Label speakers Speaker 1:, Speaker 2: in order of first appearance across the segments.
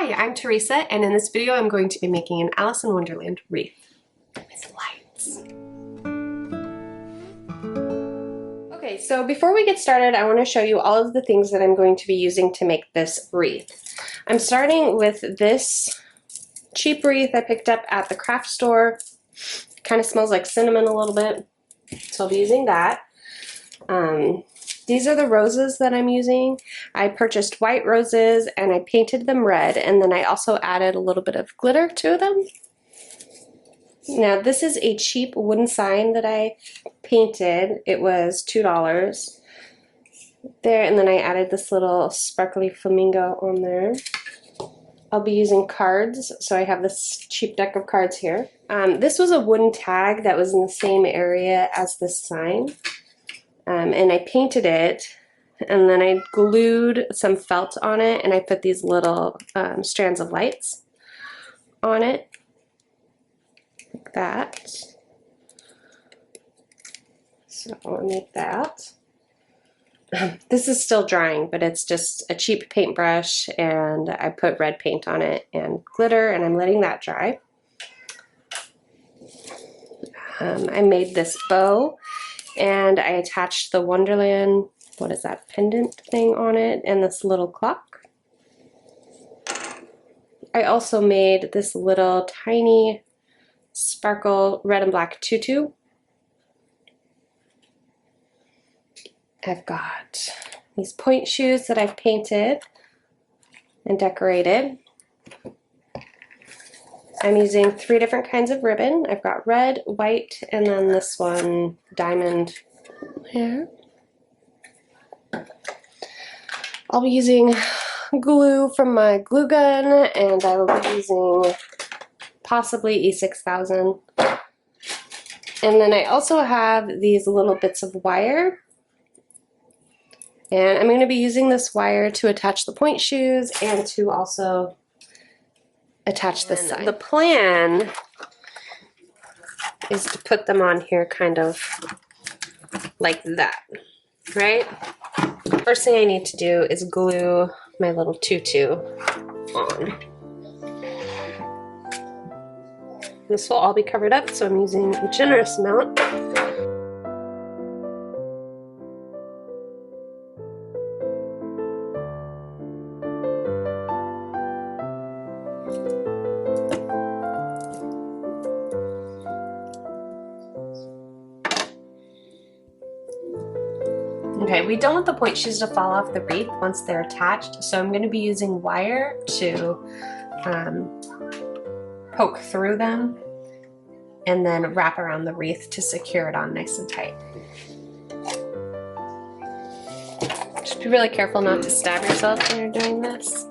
Speaker 1: Hi, I'm Theresa, and in this video I'm going to be making an Alice in Wonderland wreath with lights. Okay, so before we get started, I want to show you all of the things that I'm going to be using to make this wreath. I'm starting with this cheap wreath I picked up at the craft store. Kind of smells like cinnamon a little bit, so I'll be using that. These are the roses that I'm using. I purchased white roses and I painted them red, and then I also added a little bit of glitter to them. Now this is a cheap wooden sign that I painted. It was $2 there, and then I added this little sparkly flamingo on there. I'll be using cards, so I have this cheap deck of cards here. This was a wooden tag that was in the same area as this sign. And I painted it, and then I glued some felt on it, and I put these little strands of lights on it, like that. So I'll make that. This is still drying, but it's just a cheap paintbrush, and I put red paint on it and glitter, and I'm letting that dry. I made this bow, and I attached the Wonderland, what is that, pendant thing on it, and this little clock. I also made this little tiny sparkle red and black tutu. I've got these Pointe shoes that I've painted and decorated. I'm using 3 different kinds of ribbon. I've got red, white, and then this one, diamond here. I'll be using glue from my glue gun, and I will be using possibly E6000. And then I also have these little bits of wire. And I'm going to be using this wire to attach the Pointe shoes and to also attach this side. The plan is to put them on here kind of like that, right? First thing I need to do is glue my little tutu on. This will all be covered up, so I'm using a generous amount. Okay, we don't want the Pointe shoes to fall off the wreath once they're attached, so I'm going to be using wire to poke through them and then wrap around the wreath to secure it on nice and tight. Just be really careful not to stab yourself when you're doing this.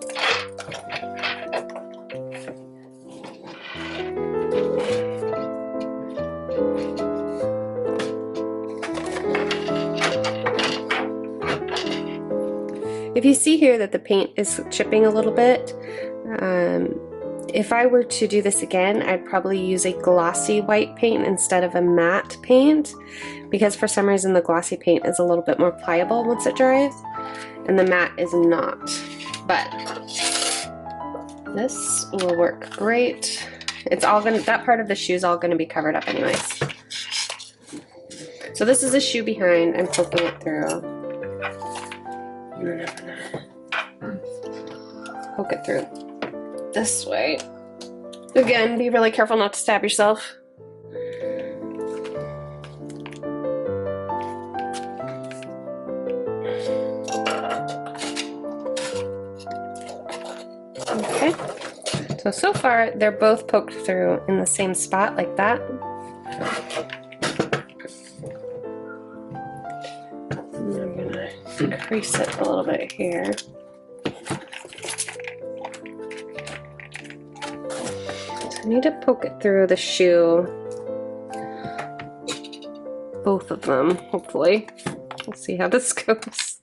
Speaker 1: If you see here that the paint is chipping a little bit, if I were to do this again, I'd probably use a glossy white paint instead of a matte paint, because for some reason the glossy paint is a little bit more pliable once it dries, and the matte is not. But this will work great. It's all gonna, that part of the shoe is all gonna be covered up anyways. So this is a shoe behind, I'm poking it through. And then I'm gonna poke it through this way. Again, be really careful not to stab yourself. Okay, so far they're both poked through in the same spot like that. And I'm gonna increase it a little bit here. I need to poke it through the shoe, both of them, hopefully. We'll see how this goes.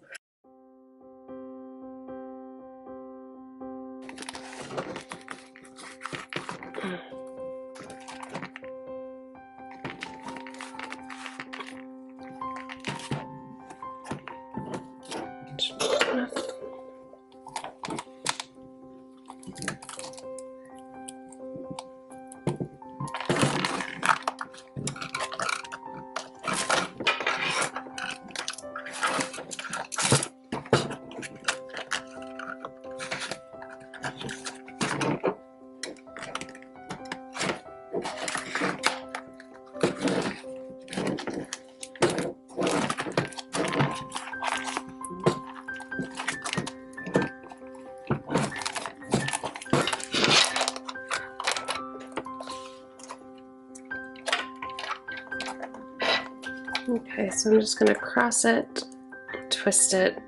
Speaker 1: Okay, so I'm just going to cross it, twist it,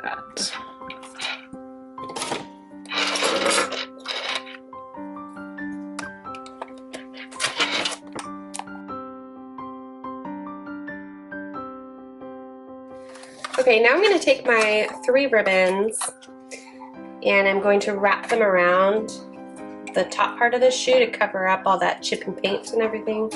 Speaker 1: that. Okay, now I'm going to take my 3 ribbons and I'm going to wrap them around the top part of the shoe to cover up all that chip and paint and everything.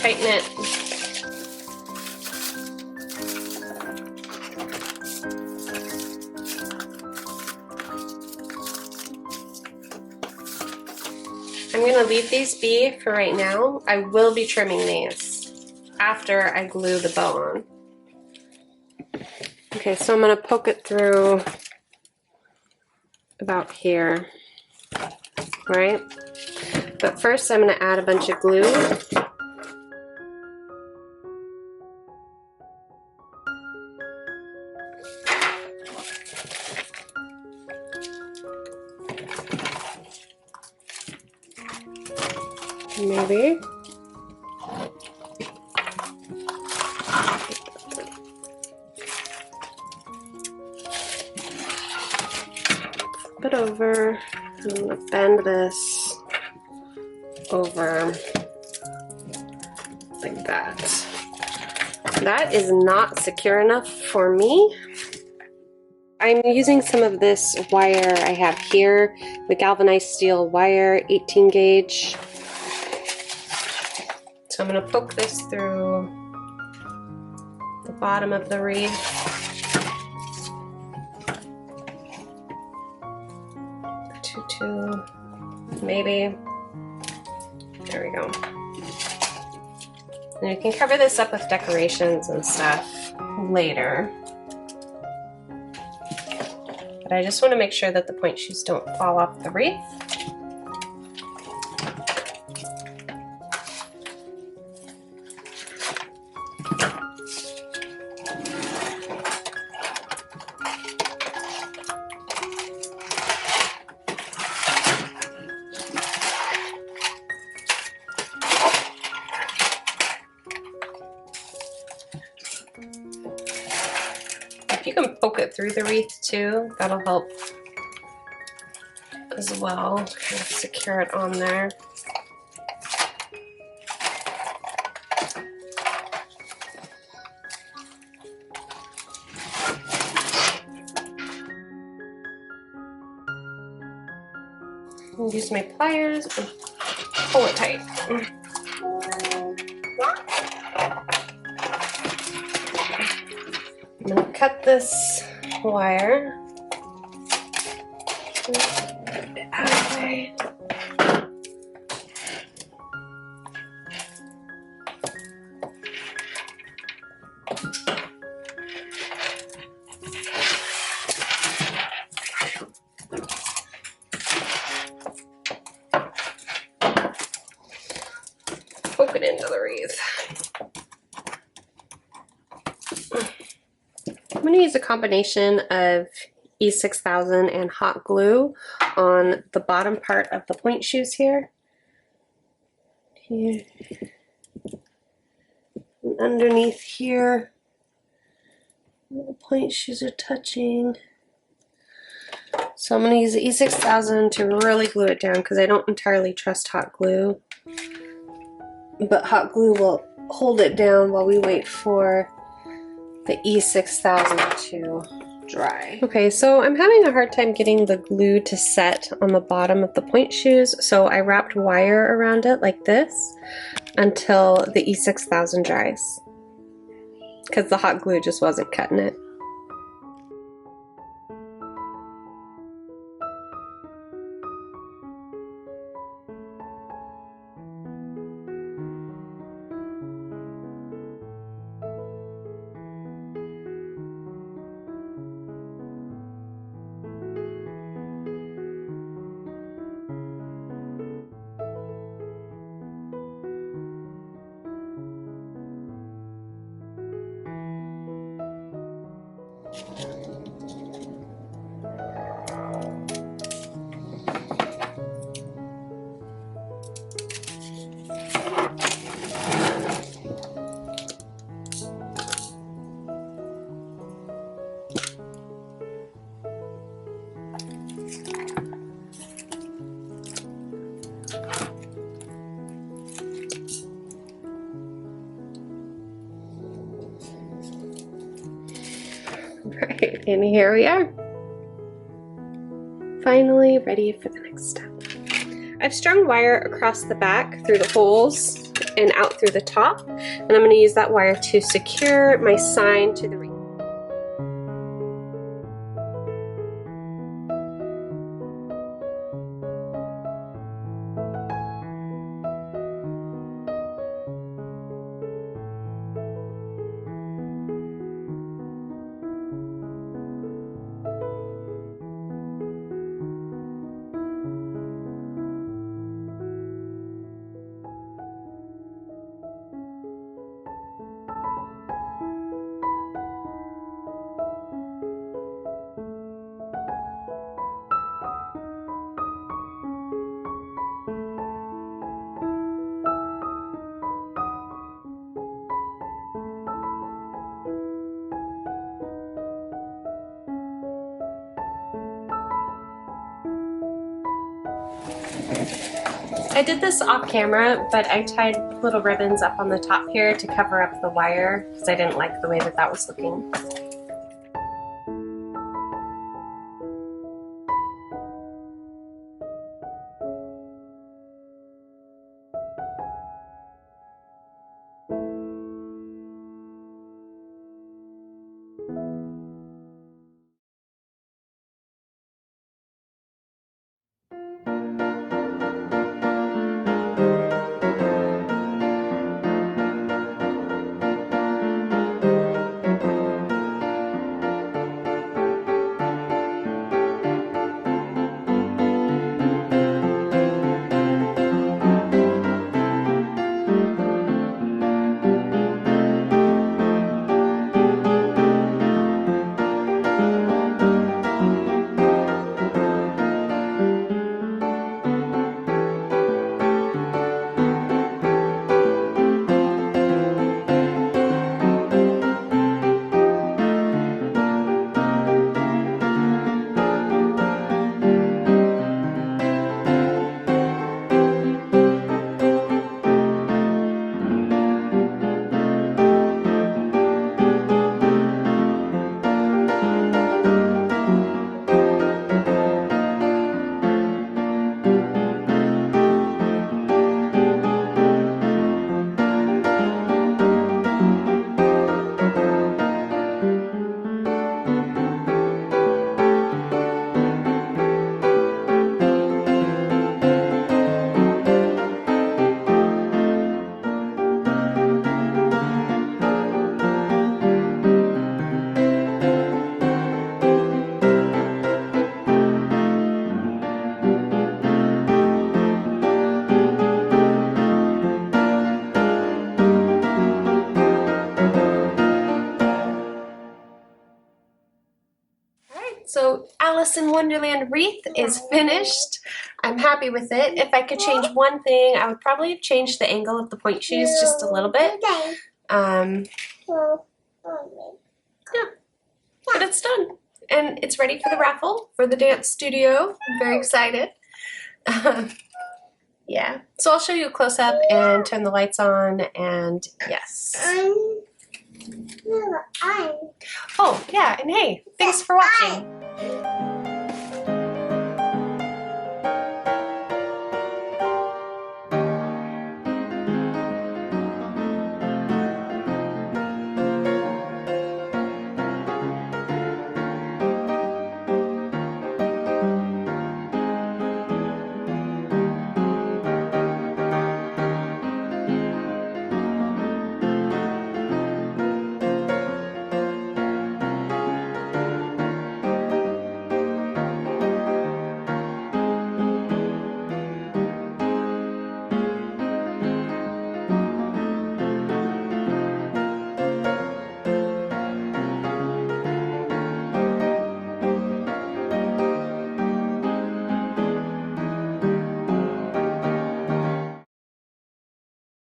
Speaker 1: Tighten it. I'm going to leave these be for right now. I will be trimming these after I glue the bow on. Okay, so I'm going to poke it through about here, right? But first I'm going to add a bunch of glue. Maybe. Flip it over. I'm going to bend this over like that. That is not secure enough for me. I'm using some of this wire I have here, the galvanized steel wire, 18 gauge. So I'm going to poke this through the bottom of the wreath. Two, maybe. There we go. And you can cover this up with decorations and stuff later. But I just want to make sure that the point shoes don't fall off the wreath. You can poke it through the wreath too, that'll help as well, kind of secure it on there. I'll use my pliers and pull it tight. I'm going to cut this wire out of the way. Poke it into the wreath. I'm going to use a combination of E6000 and hot glue on the bottom part of the point shoes here. And underneath here, where the point shoes are touching. So I'm going to use the E6000 to really glue it down because I don't entirely trust hot glue. But hot glue will hold it down while we wait for the E6000 to dry. Okay, so I'm having a hard time getting the glue to set on the bottom of the pointe shoes, so I wrapped wire around it like this until the E6000 dries, because the hot glue just wasn't cutting it. Right, and here we are. Finally ready for the next step. I've strung wire across the back through the holes and out through the top, and I'm going to use that wire to secure my sign to the wreath. I did this off camera, but I tied little ribbons up on the top here to cover up the wire because I didn't like the way that that was looking. So Alice in Wonderland Wreath is finished. I'm happy with it. If I could change one thing, I would probably have changed the angle of the pointe shoes just a little bit. Yeah, but it's done. And it's ready for the raffle for the dance studio. I'm very excited. Yeah, so I'll show you a close-up and turn the lights on, and yes. Oh, yeah, and hey, thanks for watching.